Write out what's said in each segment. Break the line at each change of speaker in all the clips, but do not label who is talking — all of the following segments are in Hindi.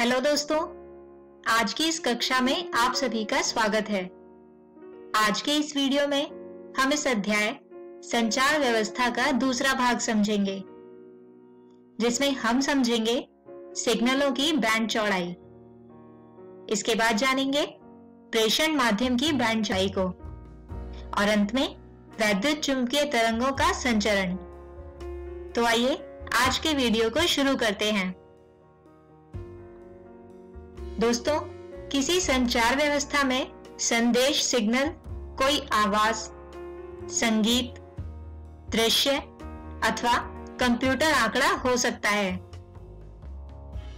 हेलो दोस्तों, आज की इस कक्षा में आप सभी का स्वागत है। आज के इस वीडियो में हम इस अध्याय संचार व्यवस्था का दूसरा भाग समझेंगे, जिसमें हम समझेंगे सिग्नलों की बैंड चौड़ाई। इसके बाद जानेंगे प्रेषण माध्यम की बैंड चौड़ाई को और अंत में वैद्युत चुंबकीय तरंगों का संचरण। तो आइए आज के वीडियो को शुरू करते हैं। दोस्तों, किसी संचार व्यवस्था में संदेश सिग्नल कोई आवाज, संगीत, दृश्य अथवा कंप्यूटर आंकड़ा हो सकता है।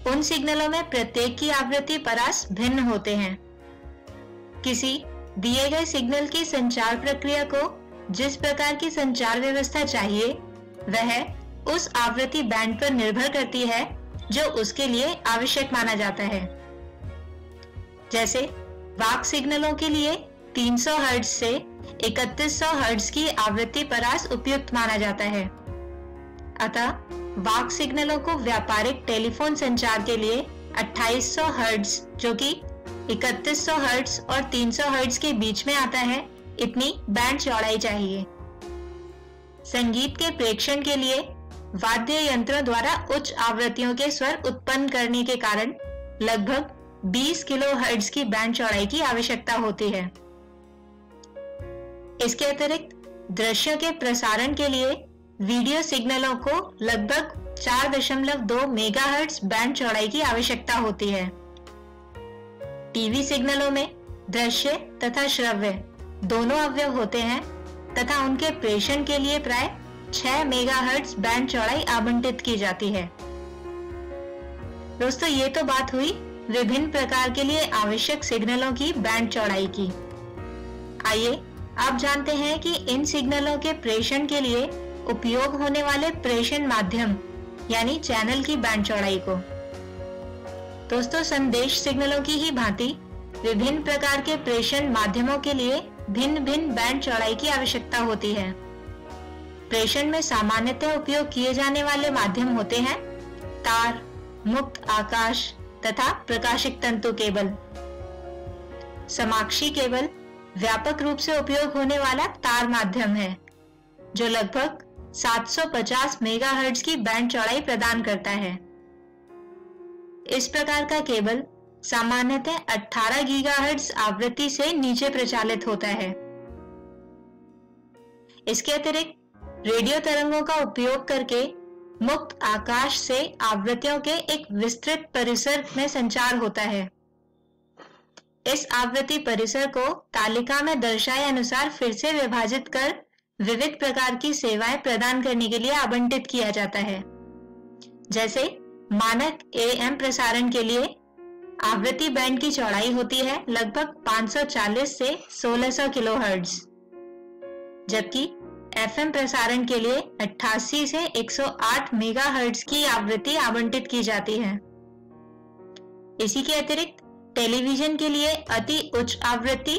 उन सिग्नलों में प्रत्येक की आवृत्ति परास भिन्न होते हैं। किसी दिए गए सिग्नल की संचार प्रक्रिया को जिस प्रकार की संचार व्यवस्था चाहिए, वह उस आवृत्ति बैंड पर निर्भर करती है जो उसके लिए आवश्यक माना जाता है। जैसे वाक सिग्नलों के लिए 300 हर्ट्ज से 3100 हर्ट्ज की आवृत्ति परास उपयुक्त माना जाता है। अतः वाक सिग्नलों को व्यापारिक टेलीफोन संचार के लिए 2800 हर्ट्ज, जो कि 3100 हर्ट्ज और 300 हर्ट्ज के बीच में आता है, इतनी बैंड चौड़ाई चाहिए। संगीत के प्रेषण के लिए वाद्य यंत्रों द्वारा उच्च आवृत्तियों के स्वर उत्पन्न करने के कारण लगभग 20 किलो हर्ट्ज की बैंड चौड़ाई की आवश्यकता होती है। इसके अतिरिक्त दृश्यों के प्रसारण के लिए वीडियो सिग्नलों को लगभग 4.2 मेगाहर्ट्ज बैंड चौड़ाई की आवश्यकता होती है। टीवी सिग्नलों में दृश्य तथा श्रव्य दोनों अवयव होते हैं तथा उनके प्रेषण के लिए प्राय 6 मेगाहर्ट्ज बैंड चौड़ाई आवंटित की जाती है। दोस्तों, ये तो बात हुई विभिन्न प्रकार के लिए आवश्यक सिग्नलों की बैंड चौड़ाई की। आइए आप जानते हैं कि इन सिग्नलों के प्रेषण के लिए उपयोग होने वाले प्रेषण माध्यम यानी चैनल की बैंड चौड़ाई को। दोस्तों, संदेश सिग्नलों की ही भांति विभिन्न प्रकार के प्रेषण माध्यमों के लिए भिन्न भिन्न बैंड चौड़ाई की आवश्यकता होती है। प्रेषण में सामान्यतः उपयोग किए जाने वाले माध्यम होते हैं तार, मुक्त आकाश तथा प्रकाशिक तंतु केबल। समाक्षी केबल व्यापक रूप से उपयोग होने वाला तार माध्यम है, जो लगभग 750 मेगाहर्ट्ज की बैंड चौड़ाई प्रदान करता है। इस प्रकार का केबल सामान्यतः 18 गीगाहर्ट्ज आवृत्ति से नीचे प्रचालित होता है। इसके अतिरिक्त रेडियो तरंगों का उपयोग करके मुक्त आकाश से आवृत्तियों के एक विस्तृत परिसर में संचार होता है। इस आवृत्ति परिसर को तालिका में दर्शाए अनुसार फिर से विभाजित कर विविध प्रकार की सेवाएं प्रदान करने के लिए आवंटित किया जाता है। जैसे मानक AM प्रसारण के लिए आवृत्ति बैंड की चौड़ाई होती है लगभग 540 से 1600 किलोहर्ट्ज, जबकि FM प्रसारण के लिए 88 से 108 मेगाहर्ट्ज की आवृत्ति आवंटित की जाती है। इसी के अतिरिक्त टेलीविजन के लिए अति उच्च आवृत्ति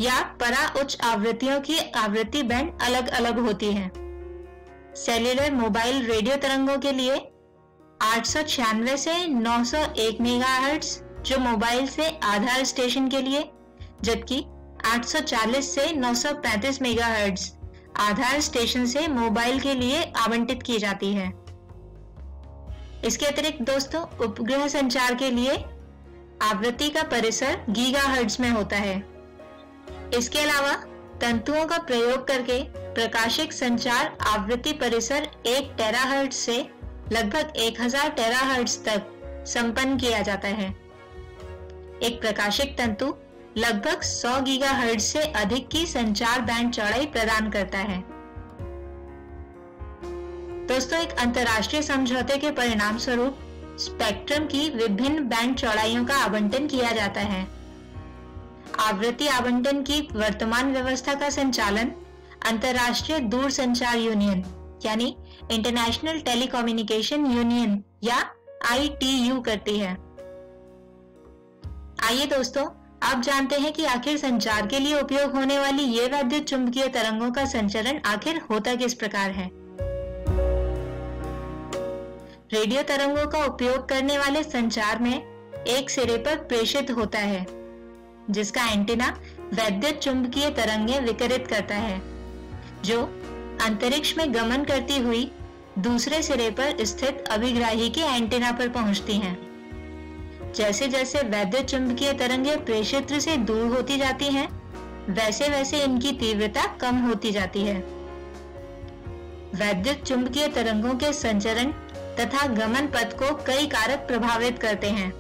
या परा उच्च आवृत्तियों की आवृत्ति बैंड अलग अलग होती है। सेल्युलर मोबाइल रेडियो तरंगों के लिए 896 से 901 मेगाहर्ट्ज, जो मोबाइल से आधार स्टेशन के लिए, जबकि 840 से 935 मेगाहर्ट्ज आधार स्टेशन से मोबाइल के लिए आवंटित की जाती है। इसके अतिरिक्त दोस्तों, उपग्रह संचार के लिए आवृत्ति का परिसर गीगाहर्ट्ज में होता है। इसके अलावा तंतुओं का प्रयोग करके प्रकाशिक संचार आवृत्ति परिसर 1 टेराहर्ट्ज से लगभग 1000 टेराहर्ट्ज तक संपन्न किया जाता है। एक प्रकाशिक तंतु लगभग 100 गीगाहर्ट्ज से अधिक की संचार बैंड चौड़ाई प्रदान करता है। दोस्तों, एक अंतर्राष्ट्रीय समझौते के परिणाम स्वरूप स्पेक्ट्रम की विभिन्न बैंड चौड़ाइयों का आवंटन किया जाता है। आवृत्ति आवंटन की वर्तमान व्यवस्था का संचालन अंतर्राष्ट्रीय दूरसंचार यूनियन यानी इंटरनेशनल टेलीकम्युनिकेशन यूनियन या ITU करती है। आइए दोस्तों, आप जानते हैं कि आखिर संचार के लिए उपयोग होने वाली ये वैद्युत चुंबकीय तरंगों का संचरण आखिर होता किस प्रकार है। रेडियो तरंगों का उपयोग करने वाले संचार में एक सिरे पर प्रेषित होता है, जिसका एंटीना वैद्युत चुंबकीय तरंगें विकिरित करता है, जो अंतरिक्ष में गमन करती हुई दूसरे सिरे पर स्थित अभिग्राही के एंटीना पर पहुंचती हैं। जैसे जैसे वैद्युत चुंबकीय तरंगें प्रेषित्र से दूर होती जाती हैं, वैसे वैसे इनकी तीव्रता कम होती जाती है। वैद्युत चुंबकीय तरंगों के संचरण तथा गमन पथ को कई कारक प्रभावित करते हैं।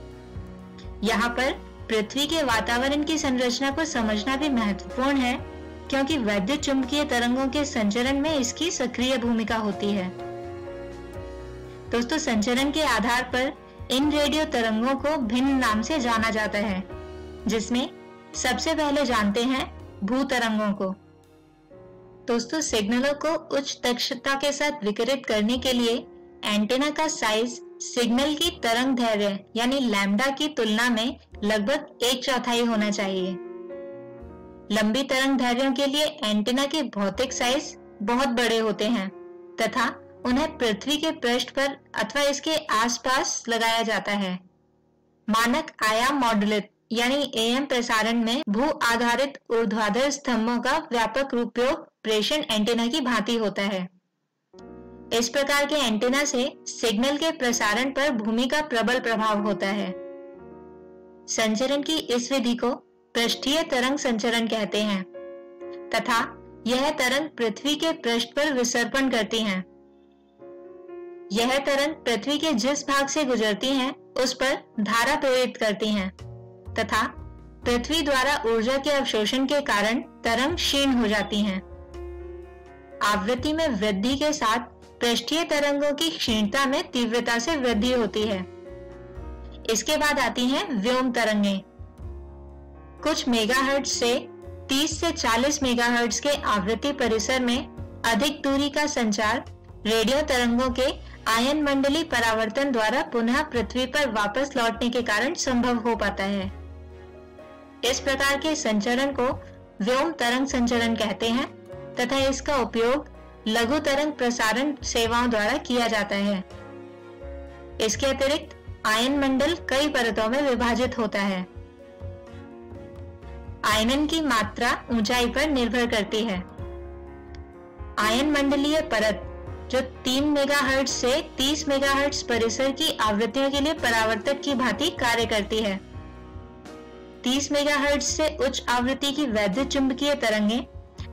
यहाँ पर पृथ्वी के वातावरण की संरचना को समझना भी महत्वपूर्ण है, क्योंकि वैद्युत चुंबकीय तरंगों के संचरण में इसकी सक्रिय भूमिका होती है। दोस्तों, संचरण के आधार पर इन रेडियो तरंगों को भिन्न नाम से जाना जाता है, जिसमें सबसे पहले जानते हैं भू तरंगों को। दोस्तों, सिग्नलों को उच्च दक्षता के साथ विकिरित करने के लिए एंटीना का साइज सिग्नल की तरंग दैर्घ्य यानी लैम्डा की तुलना में लगभग 1/4 होना चाहिए। लंबी तरंग दैर्घ्यों के लिए एंटीना के भौतिक साइज बहुत बड़े होते हैं तथा उन्हें पृथ्वी के पृष्ठ पर अथवा इसके आसपास लगाया जाता है। मानक आयाम मॉड्यूलेट यानी AM प्रसारण में भू आधारित ऊर्ध्वाधर स्तंभों का व्यापक उपयोग प्रेषण एंटीना की भांति होता है। इस प्रकार के एंटीना से सिग्नल के प्रसारण पर भूमि का प्रबल प्रभाव होता है। संचरण की इस विधि को पृष्ठीय तरंग संचरण कहते हैं तथा यह तरंग पृथ्वी के पृष्ठ पर विसर्पण करती हैं। यह तरंग पृथ्वी के जिस भाग से गुजरती हैं, उस पर धारा प्रेरित करती हैं तथा पृथ्वी द्वारा ऊर्जा के अवशोषण के कारण तरंग क्षीण हो जाती हैं। आवृत्ति में वृद्धि के साथ पृष्ठीय तरंगों की क्षीणता में तीव्रता से वृद्धि होती है। इसके बाद आती हैं व्योम तरंगें। कुछ मेगाहर्ट्ज से 30 से 40 मेगाहर्ट्ज के आवृत्ति परिसर में अधिक दूरी का संचार रेडियो तरंगों के आयन मंडली परावर्तन द्वारा पुनः पृथ्वी पर वापस लौटने के कारण संभव हो पाता है। इस प्रकार के संचरण को व्योम तरंग संचरण कहते हैं तथा इसका उपयोग लघु तरंग प्रसारण सेवाओं द्वारा किया जाता है। इसके अतिरिक्त आयन मंडल कई परतों में विभाजित होता है। आयनन की मात्रा ऊंचाई पर निर्भर करती है। आयन मंडलीय परत जो 3 मेगाहर्ट्ज से 30 मेगाहर्ट्ज परिसर की आवृत्तियों के लिए परावर्तक की भांति कार्य करती है। 30 मेगाहर्ट्ज से उच्च आवृत्ति की वैद्युत चुंबकीय तरंगें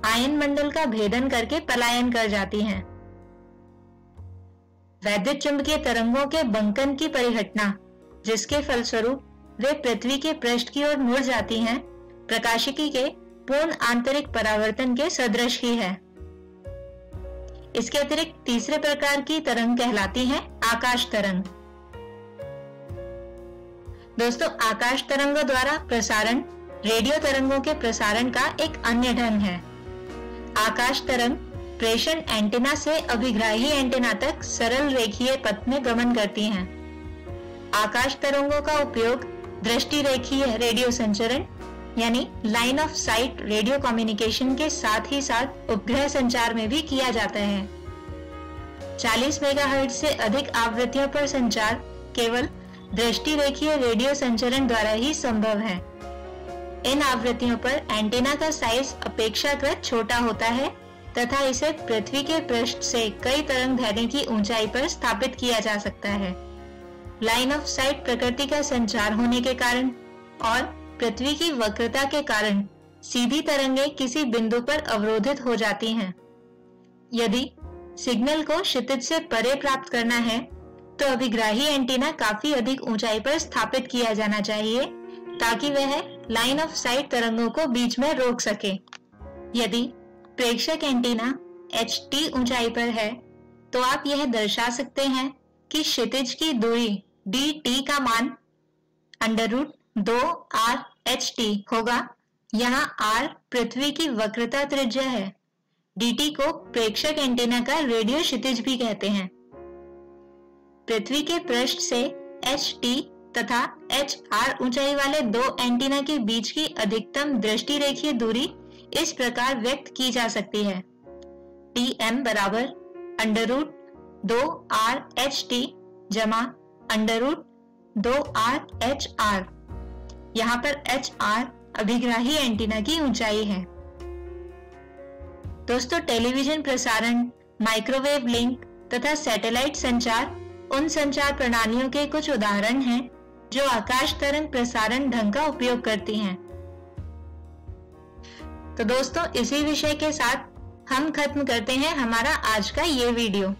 आयन मंडल का भेदन करके पलायन कर जाती हैं। वैद्युत चुंबकीय तरंगों के बंकन की परिघटना, जिसके फलस्वरूप वे पृथ्वी के पृष्ठ की ओर मुड़ जाती हैं, प्रकाशिकी के पूर्ण आंतरिक परावर्तन के सदृश ही है। इसके अतिरिक्त तीसरे प्रकार की तरंग कहलाती है आकाश तरंग। दोस्तों, आकाश तरंगों द्वारा प्रसारण रेडियो तरंगों के प्रसारण का एक अन्य ढंग है। आकाश तरंग प्रेषण एंटीना से अभिग्राही एंटीना तक सरल रेखीय पथ में गमन करती हैं। आकाश तरंगों का उपयोग दृष्टि रेखीय रेडियो संचरण यानी line of site radio communication के साथ ही साथ उपग्रह संचार में भी किया जाता है। 40 मेगाहर्ट्ज से अधिक आवृत्तियों पर संचार केवल दृष्टि रेखीय रेडियो संचरण द्वारा ही संभव है। इन आवृत्तियों पर एंटीना का साइज अपेक्षाकृत छोटा होता है तथा इसे पृथ्वी के पृष्ठ से कई तरंग दैर्घ्य की ऊंचाई पर स्थापित किया जा सकता है। लाइन ऑफ साइट प्रकृति का संचार होने के कारण और पृथ्वी की वक्रता के कारण सीधी तरंगें किसी बिंदु पर अवरोधित हो जाती हैं। यदि सिग्नल को क्षितिज से परे प्राप्त करना है तो अभिग्राही एंटीना काफी अधिक ऊंचाई पर स्थापित किया जाना चाहिए ताकि वह लाइन ऑफ साइट तरंगों को बीच में रोक सके। यदि प्रेक्षक एंटीना HT ऊंचाई पर है तो आप यह दर्शा सकते हैं कि क्षितिज की दूरी DT का मान √2RHT होगा। यहाँ R पृथ्वी की वक्रता त्रिज्या है। DT को प्रेक्षक एंटीना का रेडियो क्षितिज भी कहते हैं। पृथ्वी के पृष्ठ से HT तथा HR ऊंचाई वाले दो एंटीना के बीच की अधिकतम दृष्टि रेखीय दूरी इस प्रकार व्यक्त की जा सकती है। TM बराबर √2RHT जमा 2RHR। यहाँ पर HR अभिग्राही एंटीना की ऊंचाई है। दोस्तों, टेलीविजन प्रसारण, माइक्रोवेव लिंक तथा सैटेलाइट संचार उन संचार प्रणालियों के कुछ उदाहरण हैं जो आकाश तरंग प्रसारण ढंग का उपयोग करती हैं। तो दोस्तों, इसी विषय के साथ हम खत्म करते हैं हमारा आज का ये वीडियो।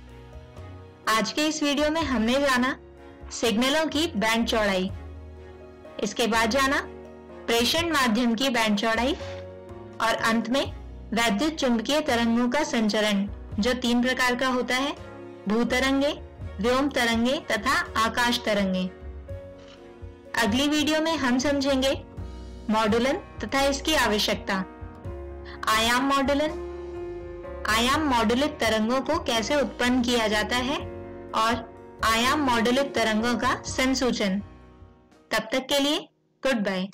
आज के इस वीडियो में हमने जाना सिग्नलों की बैंड चौड़ाई, इसके बाद जाना प्रेषण माध्यम की बैंड चौड़ाई और अंत में वैद्युत चुंबकीय तरंगों का संचरण जो 3 प्रकार का होता है: भूतरंगे, व्योम तरंगे तथा आकाश तरंगे। अगली वीडियो में हम समझेंगे मॉडुलन तथा इसकी आवश्यकता, आयाम मॉडुलन, आयाम मॉडुलित तरंगों को कैसे उत्पन्न किया जाता है और आयाम मॉडुलित तरंगों का संसूचन। तब तक के लिए गुड बाय।